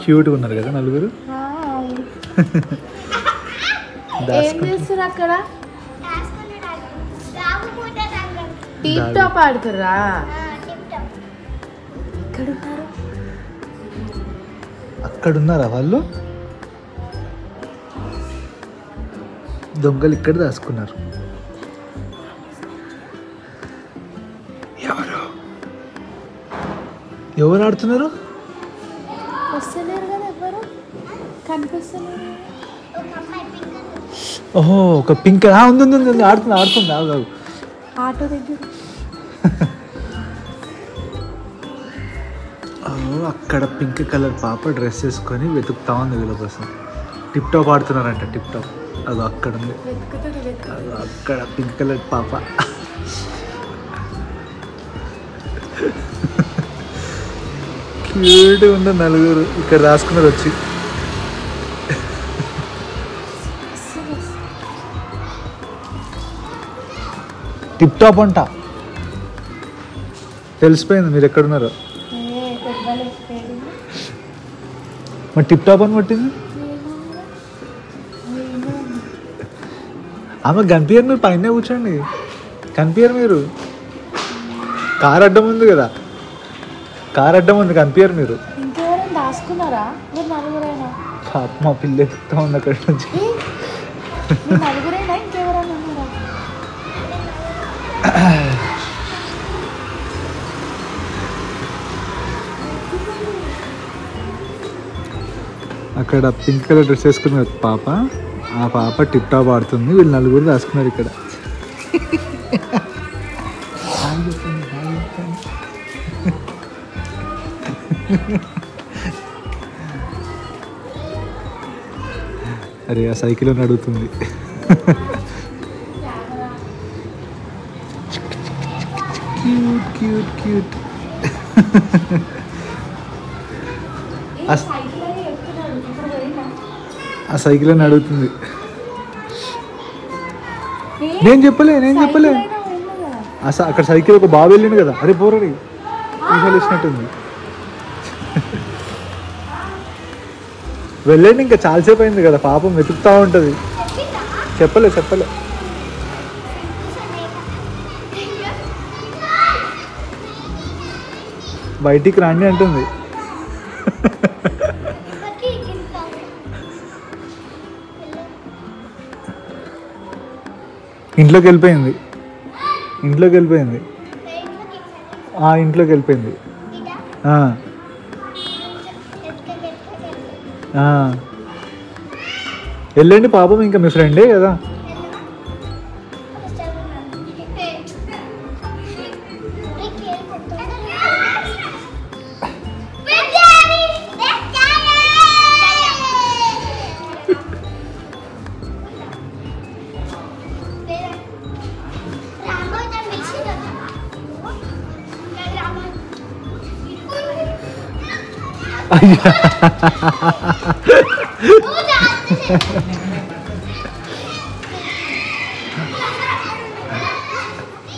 క్యూట్గా ఉన్నారు కదా నలుగురు. ఏం చేస్తారు అక్కడ? టీప్ టాప్ ఆడుతుర్రా? అక్కడున్నారా వాళ్ళు? దొంగలు ఇక్కడ దాచుకున్నారు. ఎవరు ఆడుతున్నారు? వస్తలేరు కదా ఎవరు, కనిపిస్తలేరు. ఓహో ఒక పింక్ ఉంది ఆడుతుంది ఆటో దగ్గర. అక్కడ పింక్ కలర్ పాప డ్రెస్ వేసుకొని వెతుకుతా ఉంది వీళ్ళ కోసం. టిప్ టాప్ ఆడుతున్నారంట. టిప్ టాప్ అది అక్కడ ఉంది. అది అక్కడ పింక్ కలర్ పాప. క్యూట్ ఉన్న నలుగురు ఇక్కడ రాసుకున్నారు వచ్చి. టిప్ టాప్ అంట. తెలిసిపోయింది మీరు ఎక్కడున్నారో. మరి టిప్ టాప్ అని పట్టింది ఆమె. కనిపించారు మీరు, పైన కూర్చోండి. కనిపించారు మీరు. కార్ అడ్డం ఉంది కదా, కార్ అడ్డం ఉంది, కనిపించారు మీరు. ఇంకెవరైనా దాచుకున్నారా? మీరు నలుగురైనా? మా పిల్ల ఎత్తుతా ఉంది అక్కడ నుంచి. నలుగురైనా ఇంకెవరైనా ఉన్నారా? అక్కడ పింక్ కలర్ డ్రెస్ వేసుకున్న పాప, ఆ పాప టిప్ టాప్ ఆడుతుంది. వీళ్ళు నలుగురు రాసుకున్నారు ఇక్కడ. అరే ఆ సైకిల్ అని అడుగుతుంది. Cute cute cute. ఆ సైకిల్ అని అడుగుతుంది. నేను చెప్పలే అక్కడ సైకిల్ ఒక బాబు వెళ్ళిండు కదా. అరే పోరడి ఈసారి ఇచ్చినట్టుంది. వెళ్ళండి, ఇంకా చాలాసేపు అయింది కదా. పాపం వెతుకుతా ఉంటుంది. చెప్పలే బయటికి రండి అంటుంది. ఇంట్లోకి వెళ్ళిపోయింది. ఇంట్లోకి వెళ్ళిపోయింది. వెళ్ళండి పాపం, ఇంకా మీ ఫ్రెండే కదా.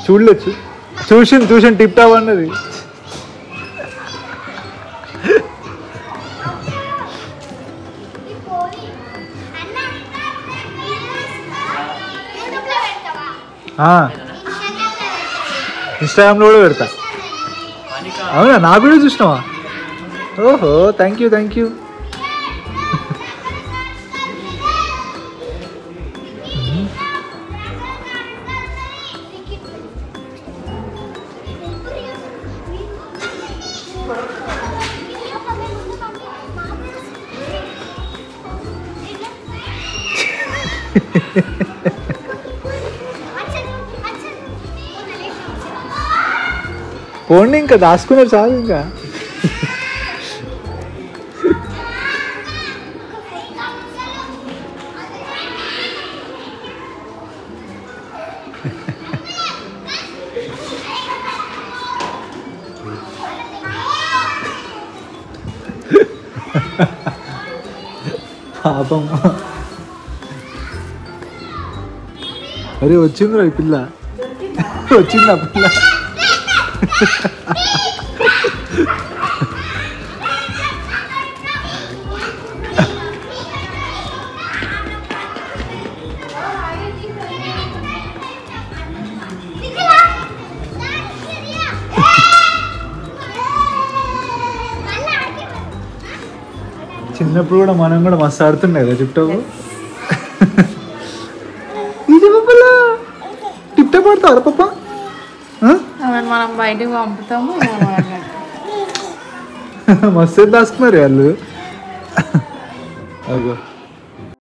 చూడలేదు, చూసాను టిప్ టాప్ అన్నది. ఇన్స్టాగ్రామ్లో కూడా పెడతా. అవునా, నా వీడియో చూసినావా? ఓహో థ్యాంక్ యూ. పోండి, ఇంకా దాచుకున్నారు చాలు. ఇంకా పాపం. అరే వచ్చిందిరా ఈ పిల్ల, వచ్చింది ఆ పిల్ల. చిన్నప్పుడు కూడా మనం కూడా మస్తు ఆడుతుండే కదా టిప్ టాప్. ఇది పప్పలా టిప్ టాప్ ఆడతారా పప్ప? మనం బయటకు పంపుతాము. మస్తు దాచుకున్నారు వాళ్ళు. అగో